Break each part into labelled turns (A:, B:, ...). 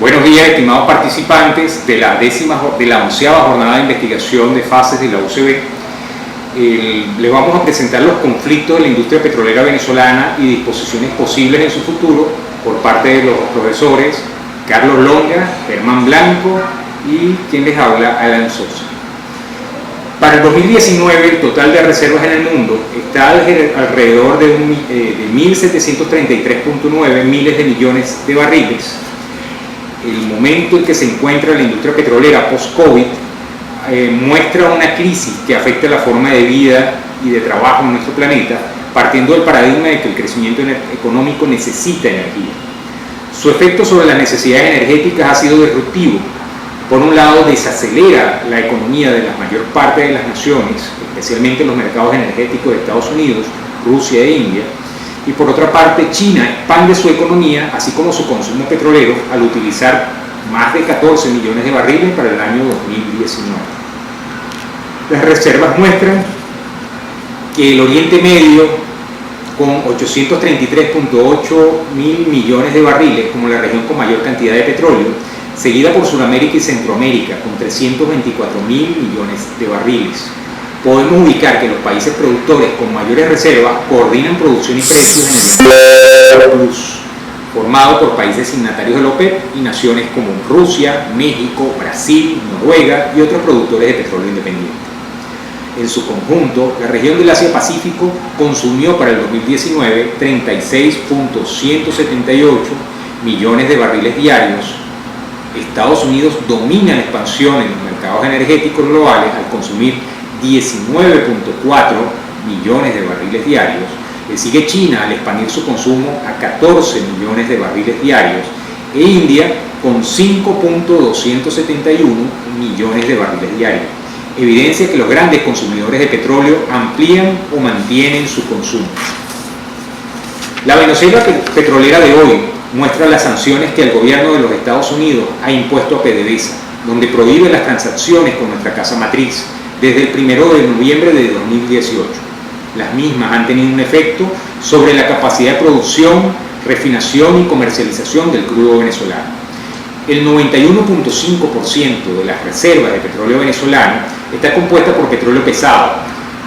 A: Buenos días, estimados participantes de la 11ª jornada de investigación de fases de la UCB. Les vamos a presentar los conflictos de la industria petrolera venezolana y disposiciones posibles en su futuro por parte de los profesores Carlos Longa, Germán Blanco y quien les habla, Alan Sosa. Para el 2019, el total de reservas en el mundo está alrededor de 1.733.9 miles de millones de barriles. El momento en que se encuentra la industria petrolera post-COVID muestra una crisis que afecta la forma de vida y de trabajo en nuestro planeta, partiendo del paradigma de que el crecimiento económico necesita energía. Su efecto sobre las necesidades energéticas ha sido disruptivo. Por un lado, desacelera la economía de la mayor parte de las naciones, especialmente los mercados energéticos de Estados Unidos, Rusia e India, y por otra parte, China expande su economía, así como su consumo petrolero, al utilizar más de 14 millones de barriles para el año 2019. Las reservas muestran que el Oriente Medio, con 833.8 mil millones de barriles como la región con mayor cantidad de petróleo, seguida por Sudamérica y Centroamérica, con 324 mil millones de barriles. Podemos ubicar que los países productores con mayores reservas coordinan producción y precios en el Plus, formado por países signatarios de la OPEP y naciones como Rusia, México, Brasil, Noruega y otros productores de petróleo independiente. En su conjunto, la región del Asia-Pacífico consumió para el 2019 36.178 millones de barriles diarios. Estados Unidos domina la expansión en los mercados energéticos globales al consumir 19.4 millones de barriles diarios. Le sigue China al expandir su consumo a 14 millones de barriles diarios e India con 5.271 millones de barriles diarios. Evidencia que los grandes consumidores de petróleo amplían o mantienen su consumo. La Venezuela petrolera de hoy muestra las sanciones que el gobierno de los Estados Unidos ha impuesto a PDVSA, donde prohíbe las transacciones con nuestra casa matriz desde el 1 de noviembre de 2018. Las mismas han tenido un efecto sobre la capacidad de producción, refinación y comercialización del crudo venezolano. El 91.5% de las reservas de petróleo venezolano está compuesta por petróleo pesado.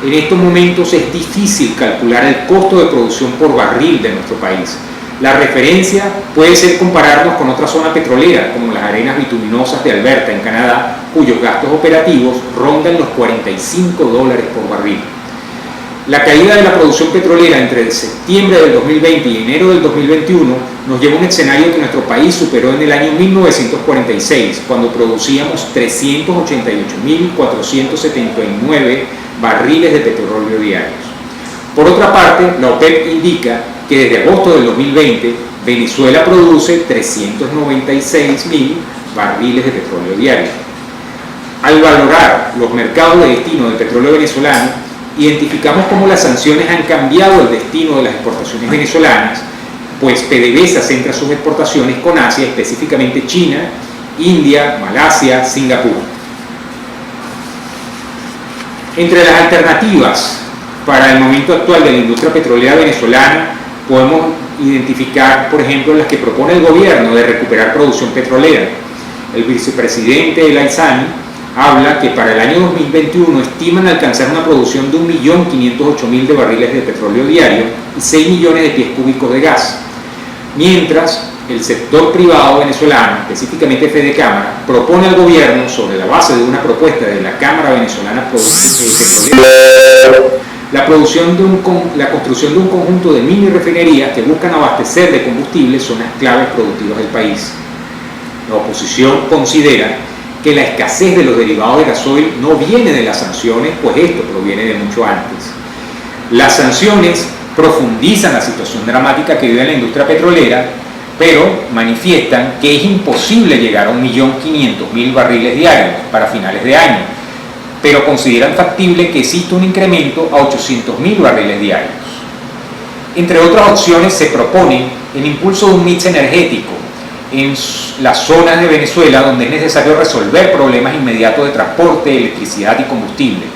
A: En estos momentos es difícil calcular el costo de producción por barril de nuestro país. La referencia puede ser compararnos con otra zona petrolera, como las arenas bituminosas de Alberta, en Canadá, cuyos gastos operativos rondan los $45 por barril. La caída de la producción petrolera entre septiembre del 2020 y enero del 2021 nos lleva a un escenario que nuestro país superó en el año 1946, cuando producíamos 388.479 barriles de petróleo diarios. Por otra parte, la OPEP indica que desde agosto del 2020 Venezuela produce 396.000 barriles de petróleo diario. Al valorar los mercados de destino del petróleo venezolano, identificamos cómo las sanciones han cambiado el destino de las exportaciones venezolanas, pues PDVSA centra sus exportaciones con Asia, específicamente China, India, Malasia, Singapur. Entre las alternativas para el momento actual de la industria petrolera venezolana, podemos identificar, por ejemplo, las que propone el gobierno de recuperar producción petrolera. El vicepresidente El Aizani habla que para el año 2021 estiman alcanzar una producción de 1.508.000 de barriles de petróleo diario y 6 millones de pies cúbicos de gas, mientras el sector privado venezolano, específicamente Fedecámara, propone al gobierno, sobre la base de una propuesta de la Cámara Venezolana Petrolera, la construcción de un conjunto de mini refinerías que buscan abastecer de combustible zonas claves productivas del país. La oposición considera que la escasez de los derivados de gasoil no viene de las sanciones, pues esto proviene de mucho antes. Las sanciones profundizan la situación dramática que vive la industria petrolera, pero manifiestan que es imposible llegar a 1.500.000 barriles diarios para finales de año, pero consideran factible que existe un incremento a 800.000 barriles diarios. Entre otras opciones se propone el impulso de un mix energético en las zonas de Venezuela donde es necesario resolver problemas inmediatos de transporte, electricidad y combustible.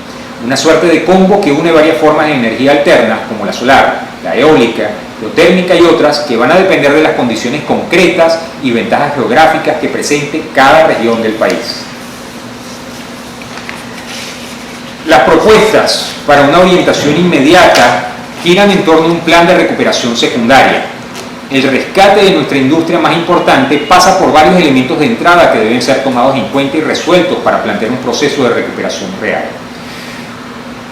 A: Una suerte de combo que une varias formas de energía alternas como la solar, la eólica geotérmica y otras que van a depender de las condiciones concretas y ventajas geográficas que presente cada región del país. Las propuestas para una orientación inmediata giran en torno a un plan de recuperación secundaria. El rescate de nuestra industria más importante pasa por varios elementos de entrada que deben ser tomados en cuenta y resueltos para plantear un proceso de recuperación real.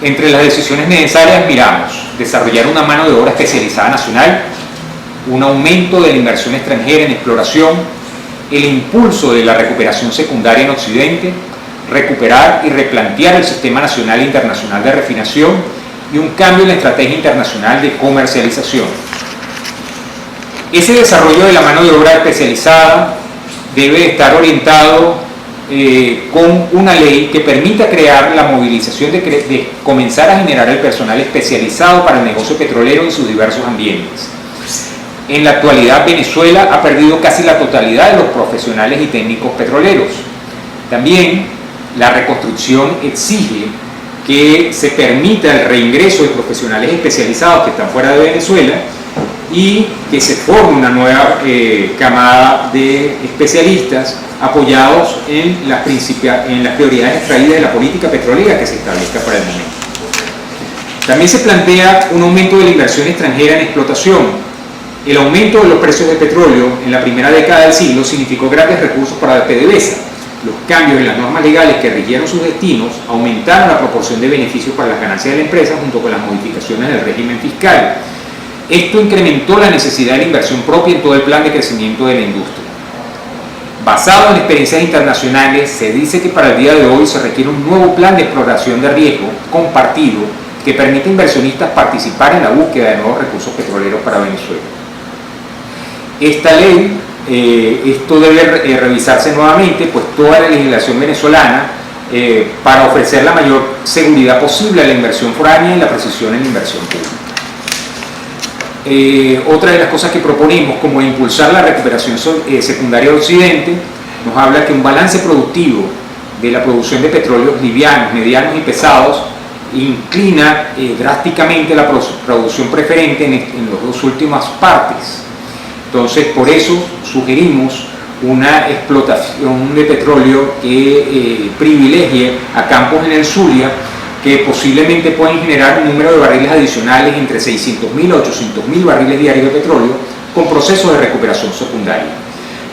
A: Entre las decisiones necesarias miramos desarrollar una mano de obra especializada nacional, un aumento de la inversión extranjera en exploración, el impulso de la recuperación secundaria en Occidente, recuperar y replantear el sistema nacional e internacional de refinación y un cambio en la estrategia internacional de comercialización. Ese desarrollo de la mano de obra especializada debe estar orientado con una ley que permita crear la movilización de comenzar a generar el personal especializado para el negocio petrolero en sus diversos ambientes. En la actualidad, Venezuela ha perdido casi la totalidad de los profesionales y técnicos petroleros. También la reconstrucción exige que se permita el reingreso de profesionales especializados que están fuera de Venezuela y que se forme una nueva camada de especialistas apoyados en las prioridades extraídas de la política petrolera que se establezca para el momento. También se plantea un aumento de la inversión extranjera en explotación. El aumento de los precios de petróleo en la primera década del siglo significó grandes recursos para PDVSA. Los cambios en las normas legales que rigieron sus destinos aumentaron la proporción de beneficios para las ganancias de la empresa junto con las modificaciones del régimen fiscal. Esto incrementó la necesidad de la inversión propia en todo el plan de crecimiento de la industria. Basado en experiencias internacionales, se dice que para el día de hoy se requiere un nuevo plan de exploración de riesgo compartido que permita a inversionistas participar en la búsqueda de nuevos recursos petroleros para Venezuela. Esta ley, esto debe revisarse nuevamente, pues toda la legislación venezolana para ofrecer la mayor seguridad posible a la inversión foránea y la precisión en la inversión pública. Otra de las cosas que proponemos, como impulsar la recuperación secundaria de Occidente, nos habla que un balance productivo de la producción de petróleos livianos, medianos y pesados inclina drásticamente la producción preferente en las dos últimas partes. Entonces, por eso sugerimos una explotación de petróleo que privilegie a campos en el Zulia que posiblemente pueden generar un número de barriles adicionales entre 600.000 a 800.000 barriles diarios de petróleo con procesos de recuperación secundaria.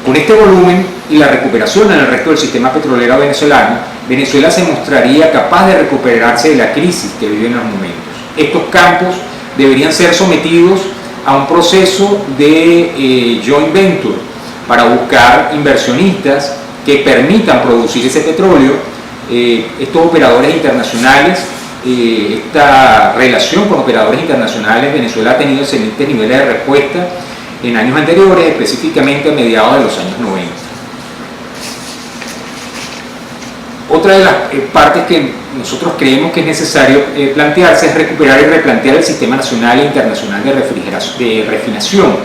A: Con este volumen y la recuperación en el resto del sistema petrolero venezolano, Venezuela se mostraría capaz de recuperarse de la crisis que vive en los momentos. Estos campos deberían ser sometidos a un proceso de joint venture para buscar inversionistas que permitan producir ese petróleo. Estos operadores internacionales, esta relación con operadores internacionales, Venezuela ha tenido excelentes niveles de respuesta en años anteriores, específicamente a mediados de los años 90. Otra de las partes que nosotros creemos que es necesario plantearse es recuperar y replantear el sistema nacional e internacional de refinación.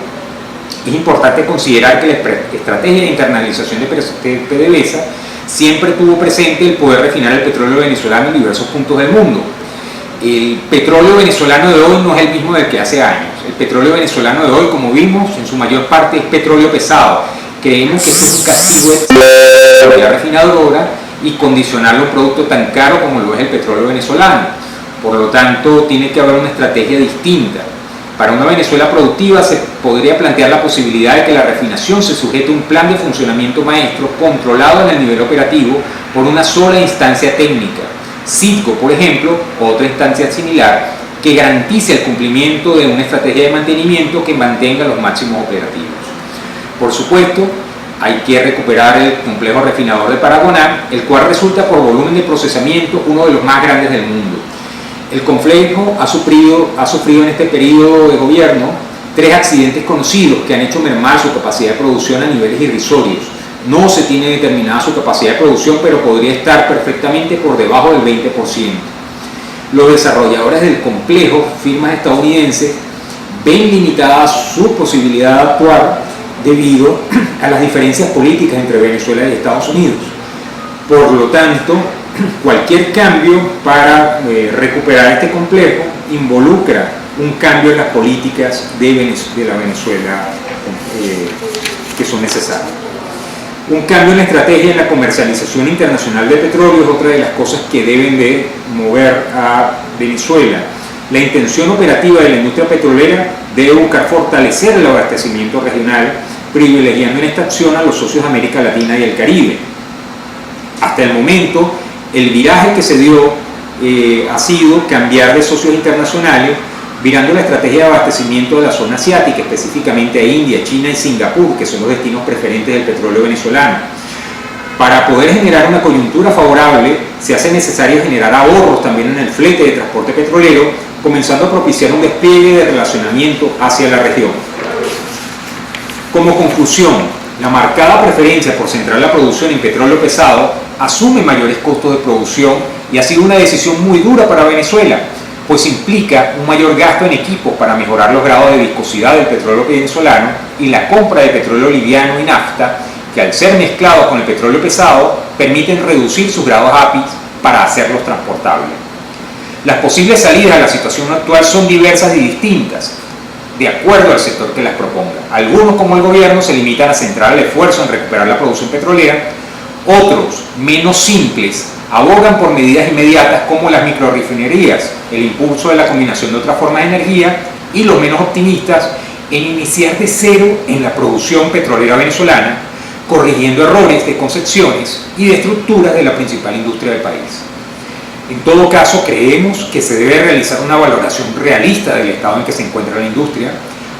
A: Es importante considerar que la estrategia de internalización de PDVSA siempre tuvo presente el poder refinar el petróleo venezolano en diversos puntos del mundo. El petróleo venezolano de hoy no es el mismo del que hace años. El petróleo venezolano de hoy, como vimos, en su mayor parte es petróleo pesado. Creemos que esto es un castigo de la refinadora y condicionarlo a un producto tan caro como lo es el petróleo venezolano. Por lo tanto, tiene que haber una estrategia distinta. Para una Venezuela productiva se podría plantear la posibilidad de que la refinación se sujete a un plan de funcionamiento maestro controlado en el nivel operativo por una sola instancia técnica, CITGO, por ejemplo, o otra instancia similar, que garantice el cumplimiento de una estrategia de mantenimiento que mantenga los máximos operativos. Por supuesto, hay que recuperar el complejo refinador de Paragoná, el cual resulta por volumen de procesamiento uno de los más grandes del mundo. El complejo ha sufrido en este periodo de gobierno 3 accidentes conocidos que han hecho mermar su capacidad de producción a niveles irrisorios. No se tiene determinada su capacidad de producción, pero podría estar perfectamente por debajo del 20%. Los desarrolladores del complejo, firmas estadounidenses, ven limitada su posibilidad de actuar debido a las diferencias políticas entre Venezuela y Estados Unidos. Por lo tanto, cualquier cambio para recuperar este complejo involucra un cambio en las políticas de la Venezuela que son necesarias. Un cambio en la estrategia en la comercialización internacional de petróleo es otra de las cosas que deben de mover a Venezuela. La intención operativa de la industria petrolera debe buscar fortalecer el abastecimiento regional, privilegiando en esta acción a los socios de América Latina y el Caribe. Hasta el momento, el viraje que se dio ha sido cambiar de socios internacionales, virando la estrategia de abastecimiento de la zona asiática, específicamente a India, China y Singapur, que son los destinos preferentes del petróleo venezolano. Para poder generar una coyuntura favorable, se hace necesario generar ahorros también en el flete de transporte petrolero, comenzando a propiciar un despliegue de relacionamiento hacia la región. Como conclusión, la marcada preferencia por centrar la producción en petróleo pesado asume mayores costos de producción y ha sido una decisión muy dura para Venezuela, pues implica un mayor gasto en equipos para mejorar los grados de viscosidad del petróleo venezolano y la compra de petróleo liviano y nafta, que al ser mezclados con el petróleo pesado permiten reducir sus grados API para hacerlos transportables. Las posibles salidas a la situación actual son diversas y distintas, de acuerdo al sector que las proponga. Algunos, como el gobierno, se limitan a centrar el esfuerzo en recuperar la producción petrolera. Otros, menos simples, abogan por medidas inmediatas como las microrefinerías, el impulso de la combinación de otras formas de energía, y los menos optimistas en iniciar de cero en la producción petrolera venezolana, corrigiendo errores de concepciones y de estructuras de la principal industria del país. En todo caso, creemos que se debe realizar una valoración realista del estado en que se encuentra la industria,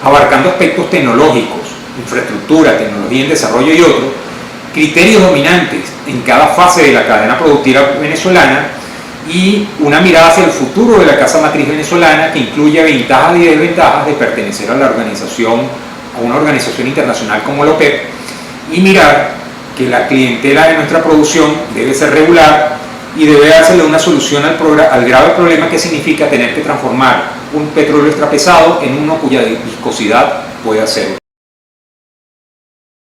A: abarcando aspectos tecnológicos, infraestructura, tecnología en desarrollo y otros, criterios dominantes en cada fase de la cadena productiva venezolana y una mirada hacia el futuro de la casa matriz venezolana que incluye ventajas y desventajas de pertenecer a una organización internacional como la OPEP, y mirar que la clientela de nuestra producción debe ser regular y debe dársele una solución al grave problema que significa tener que transformar un petróleo extrapesado en uno cuya viscosidad pueda ser